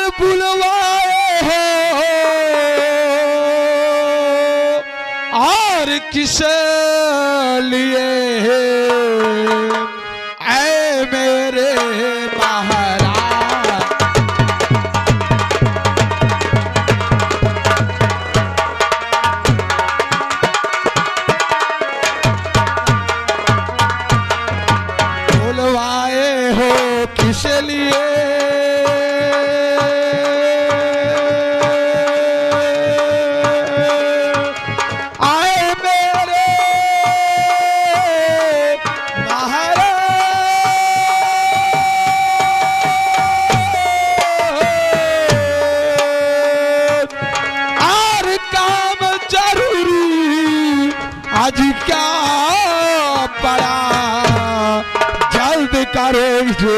और बुलवाए हो और किस लिए ऐ मेरे महाराज। बुलवाए हो किस लिए आज क्या पड़ा जल्द करो जो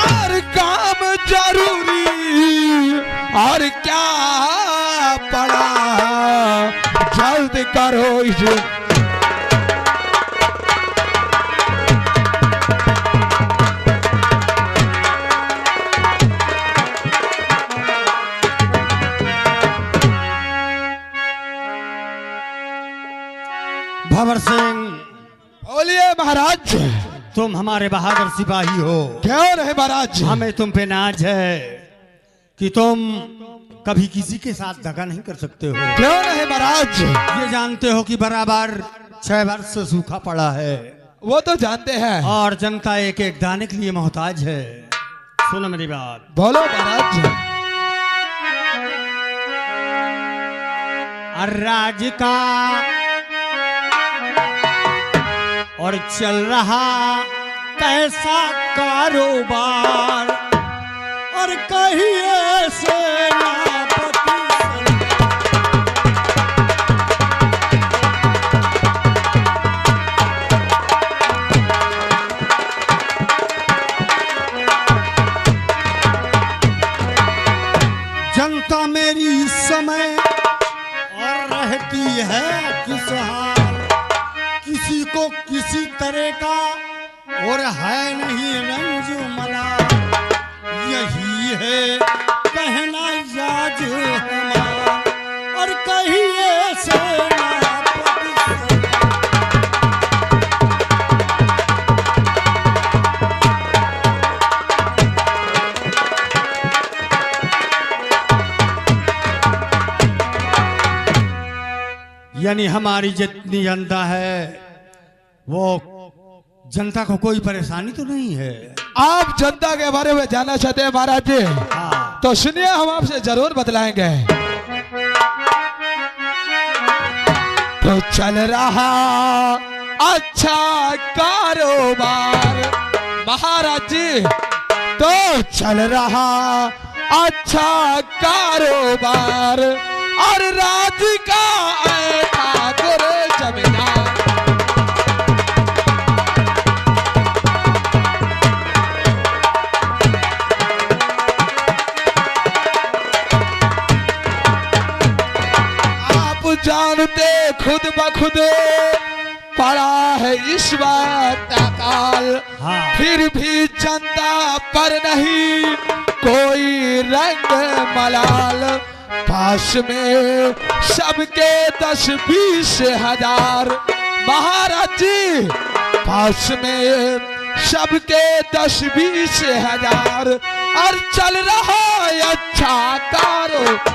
और काम जरूरी और क्या पड़ा जल्द करो इसे। भंवर सिंह, बोलिए महाराज। तुम हमारे बहादुर सिपाही हो। क्यों नहीं महाराज? हमें तुम पे नाज है कि तुम कभी किसी के साथ दगा नहीं कर सकते हो। क्यों नहीं महाराज? ये जानते हो कि बराबर 6 वर्ष से सूखा पड़ा है। वो तो जानते हैं। और जनता एक एक दाने के लिए मोहताज है। सुनो मेरी बात। बोलो महाराज। राज का और चल रहा कैसा कारोबार और कहीं ऐसे जनता मेरी इस समय और रहती है किस हाल, किसी को किसी तरह का और है नहीं रंज मला। यही है कहना याज हमारा और कहीं ऐसे यानी हमारी जितनी जनता है वो जनता को कोई परेशानी तो नहीं है। आप जनता के बारे में जानना चाहते हैं महाराज जी? हाँ। तो सुनिए, हम आपसे जरूर बतलाएंगे। तो चल रहा अच्छा कारोबार महाराज जी, तो चल रहा अच्छा कारोबार और राज का ठाकुर जमींदार। आप जानते खुद बखुद पड़ा है इस बात का काल। हाँ। फिर भी जनता पर नहीं कोई रंग मलाल। पास में सबके 10-20 हजार महाराज जी, पास में सबके 10-20 हजार और चल रहा अच्छा कारोबार।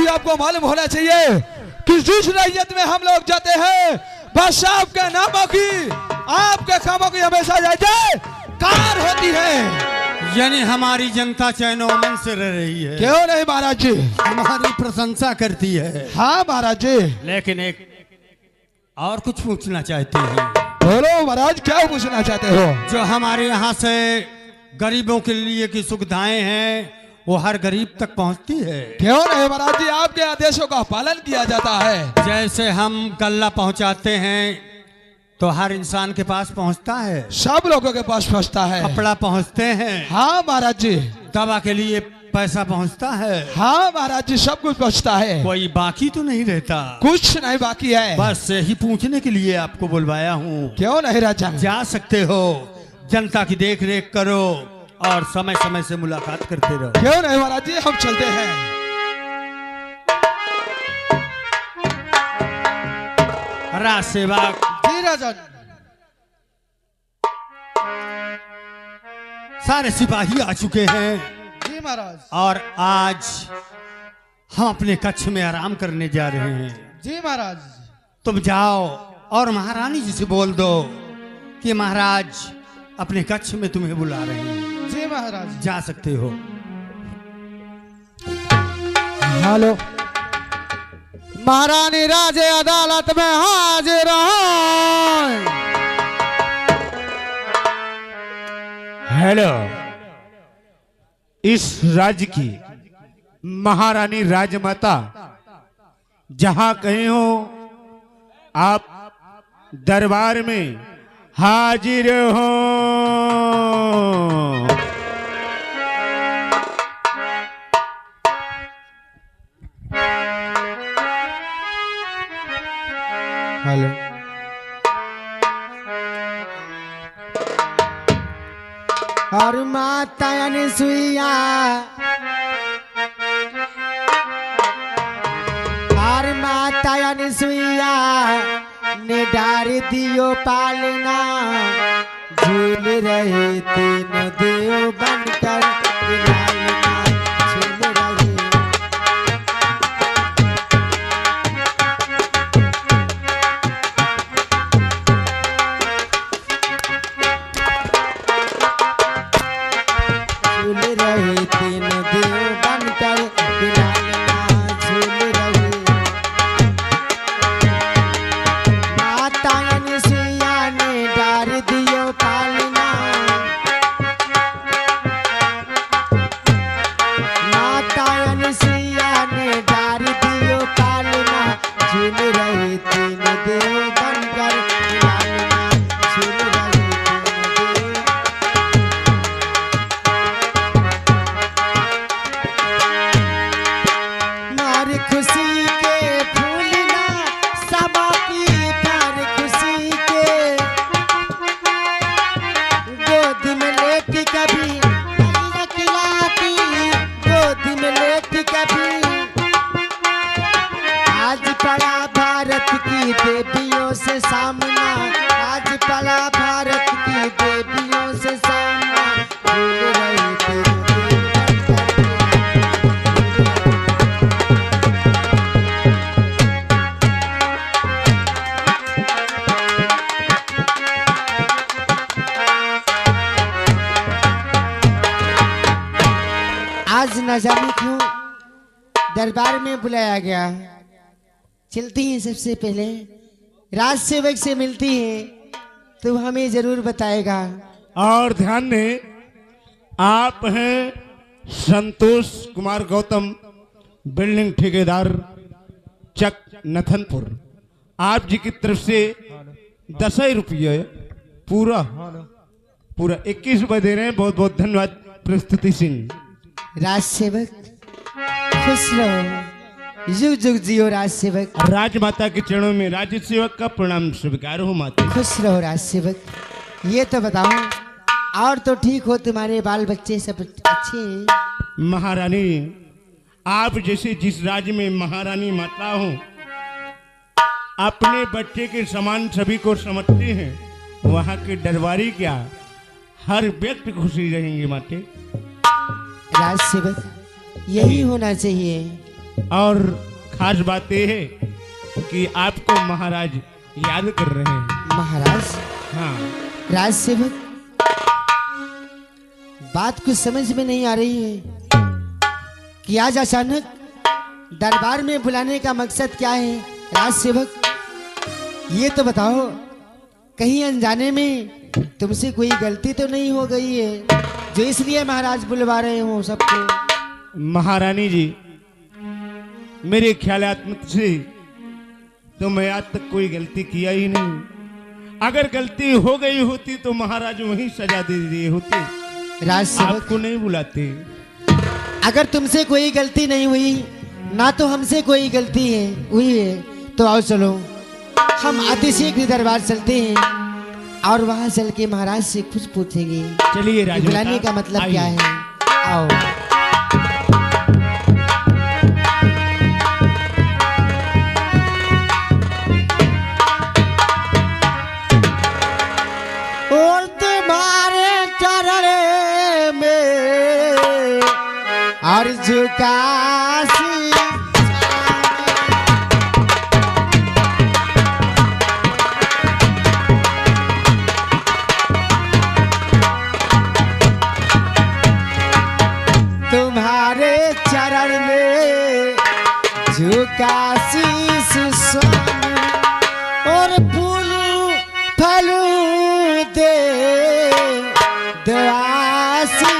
आपको मालूम होना चाहिए कि जिस रैयत में हम लोग जाते हैं बस आपके नामों की, आपके कामों की हमेशा जय कार होती है। यानी हमारी जनता चैन और अमन से रह रही है। क्यों नहीं महाराज जी? हमारी प्रशंसा करती है। हाँ महाराज जी। लेकिन एक और कुछ पूछना चाहते हैं। बोलो महाराज, क्या पूछना चाहते हो? जो हमारे यहाँ से गरीबों के लिए की सुविधाएं हैं वो हर गरीब तक पहुँचती है। क्यों नहीं महाराज जी, आपके आदेशों का पालन किया जाता है। जैसे हम गल्ला पहुँचाते हैं तो हर इंसान के पास पहुँचता है, सब लोगों के पास पहुँचता है। कपड़ा पहुँचते हैं, हाँ महाराज जी। दवा के लिए पैसा पहुँचता है, हाँ महाराज जी, सब कुछ पहुँचता है। कोई बाकी तो नहीं रहता। कुछ नहीं बाकी है। बस यही पूछने के लिए आपको बुलवाया हूँ। क्यों नहीं राजा? जा सकते हो, जनता की देख रेख करो और समय समय से मुलाकात करते रहो। क्यों नहीं महाराज जी, हम चलते हैं। राज सेवक जी राजन। सारे सिपाही आ चुके हैं जी महाराज। और आज हम अपने कक्ष में आराम करने जा रहे हैं। जी महाराज। तुम जाओ और महारानी जी से बोल दो कि महाराज अपने कक्ष में तुम्हें बुला रहे हैं। जी महाराज। जा सकते हो। हेलो महारानी राजे अदालत में हाजिर हैं। हेलो, इस राज्य की महारानी राजमाता जहां कहीं हो, आप दरबार में हाजिर हो। हेलो और माता अनसुईया, और माता अनसुईया ने डार दियो पालना, झूल रहे तीन देव बनकर लालना, झूल रहे। झूल रहे तीन देव बनकर लालना, झूल रहे। माता अनसुईया ने डार दियो पालना, माता अनसुईया ने डार दियो पालना, झूल रहे तीन देव बनकर लालना, झूल रहे तीन देव। मार खुशी के फूलना सबा की प्यार खुशी के, गोद में लेट कभी नहीं खिलाती, गोद में लेट कभी। आज पड़ा भारत की देवियों से सामना, आज पड़ा भारत की देवियों से सामना, भूल रही तेरे आज न जाने क्यों दरबार में बुलाया गया। चलती हैं सबसे पहले राज सेवक से मिलती है तो हमें जरूर बताएगा। और ध्यान दें, आप हैं संतोष कुमार गौतम, बिल्डिंग ठेकेदार, चक नथनपुर। आप जी की तरफ से 10 रुपये पूरा 21 रुपये दे रहे हैं। बहुत बहुत धन्यवाद प्रस्तुति सिंह। राज सेवक खुश रहो, जुग जुग जियो राज सेवक। राजमाता के चरणों में राज्य सेवक का प्रणाम स्वीकार हो माता। खुश रहो राज सेवक। ये तो बताओ, और तो ठीक हो, तुम्हारे बाल बच्चे सब अच्छे हैं? महारानी, आप जैसे जिस राज्य में महारानी माता हो, अपने बच्चे के समान सभी को समझते हैं, वहाँ के दरबारी क्या हर व्यक्ति खुशी रहेंगे माते। राज सेवक, यही होना चाहिए। और खास बात यह है कि आपको महाराज याद कर रहे हैं। महाराज? हाँ राज सेवक, बात कुछ समझ में नहीं आ रही है कि आज अचानक दरबार में बुलाने का मकसद क्या है। राज सेवक, ये तो बताओ, कहीं अनजाने में तुमसे कोई गलती तो नहीं हो गई है जो इसलिए महाराज बुलवा रहे हो सबको? महारानी जी, मेरे ख्यालात से तो मैं आज तक कोई गलती किया ही नहीं। अगर गलती हो गई होती तो महाराज वही सजा दे दिए होते, राजसेवक, आपको नहीं बुलाते। अगर तुमसे कोई गलती नहीं हुई ना तो हमसे कोई गलती है हुई है, तो आओ चलो हम अतिशीघ्र दरबार चलते हैं और वहां चल के महाराज से कुछ पूछेंगे। चलिए कि बुलाने का मतलब क्या है? आओ। और तुम्हारे चरण में अर्ज का तुम्हारे चरण में झुका शीश स्वामी और फूलू फलू दे दयासी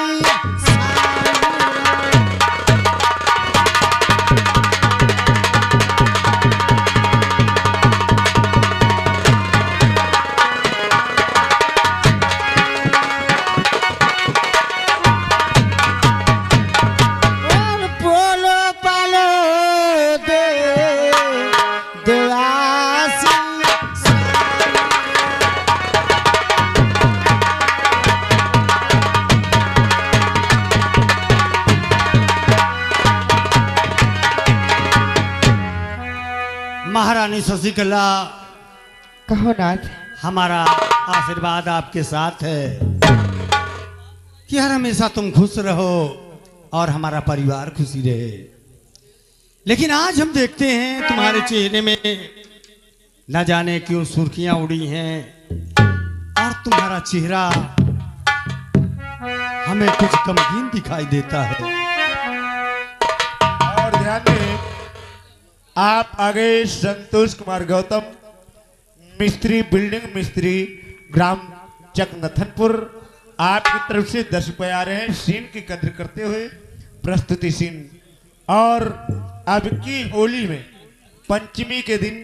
महारानी शशिकला, कहो नाथ। हमारा आशीर्वाद आपके साथ है कि हर हमेशा तुम खुश रहो और हमारा परिवार खुशी रहे। लेकिन आज हम देखते हैं तुम्हारे चेहरे में न जाने क्यों सुर्खियां उड़ी हैं और तुम्हारा चेहरा हमें कुछ गमगीन दिखाई देता है। और ध्यान दें, आप आगे संतोष कुमार गौतम, मिस्त्री, बिल्डिंग मिस्त्री, ग्राम चक नथनपुर, आपकी तरफ से 10 रुपए आ रहे हैं सीन की कद्र करते हुए प्रस्तुति सीन। और अब की होली में पंचमी के दिन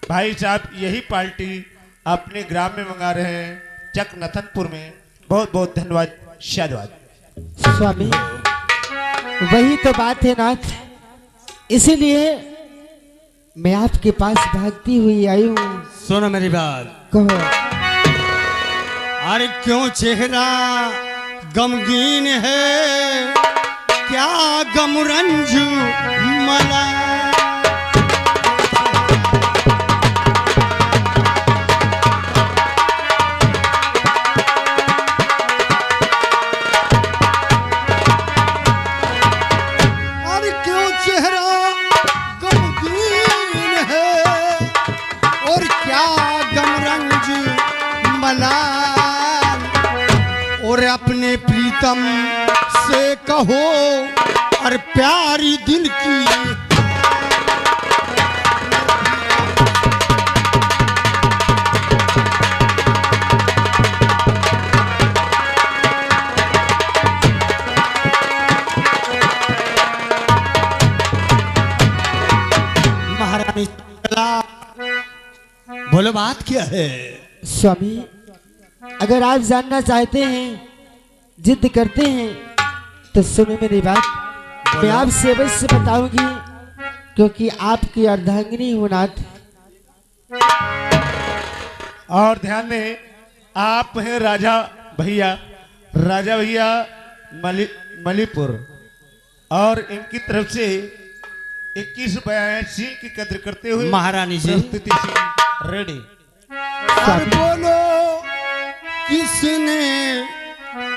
भाई साहब यही पार्टी अपने ग्राम में मंगा रहे हैं चक नथनपुर में। बहुत बहुत धन्यवाद, शादवाद। स्वामी, वही तो बात है नाथ, इसीलिए मैं आपके पास भागती हुई आई हूँ। सुनो मेरी बात। कहो। अरे क्यों चेहरा गमगीन है, क्या गम रंजू मला। अरे क्यों चेहरा गमगीन है और क्या गम रंजू मलाल। और अपने प्रीतम से कहो और प्यारी दिल की महारानी। बोलो बात क्या है? स्वामी, अगर आप जानना चाहते हैं, जिद करते हैं, तो सुनो मेरी बात। मैं आपसे अवश्य बताऊंगी क्योंकि आपकी अर्धांगिनी हूं नाथ। और ध्यान दें, आप हैं राजा भैया मलीपुर, और इनकी तरफ से 21 रुपया है सिंह की कद्र करते हुए महारानी जी। प्रस्तुति सिंह रेडी। और बोलो किसने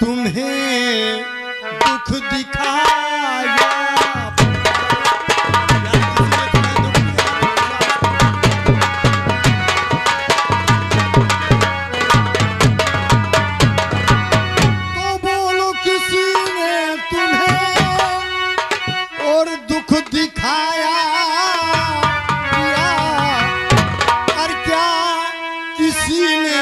तुम्हें दुख दिखाया। तो बोलो किसी ने तुम्हें और दुख दिखाया और क्या किसी ने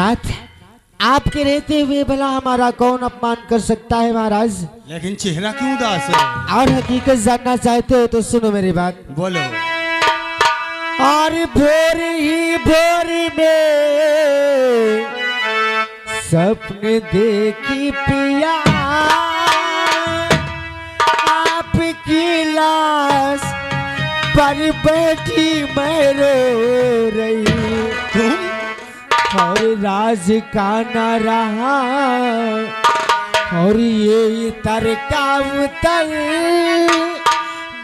नाथ, आपके रहते हुए भला हमारा कौन अपमान कर सकता है महाराज। लेकिन चेहरा क्यों उदास है? और हकीकत जानना चाहते हो तो सुनो मेरी बात। बोलो। और भोर ही भोर में सपने देखी पिया, आपकी लाश पर बैठी मैं रो रही। और राज का न रहा और ये तरका उतर,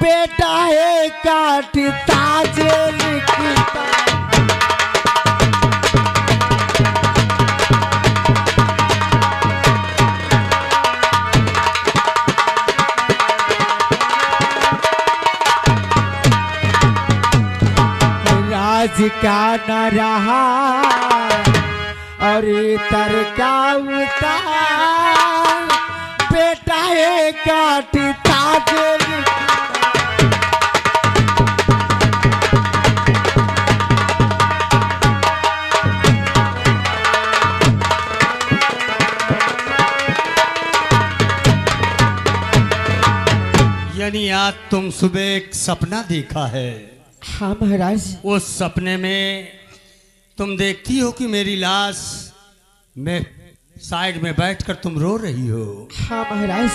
बेटा है काटता जेल की राज का न रहा और तरका उतार, बेटा है काटता जेल। यानी आज तुम सुबह एक सपना देखा है? हाँ महाराज। उस सपने में तुम देखती हो कि मेरी लाश में साइड में बैठकर तुम रो रही हो। हाँ महाराज।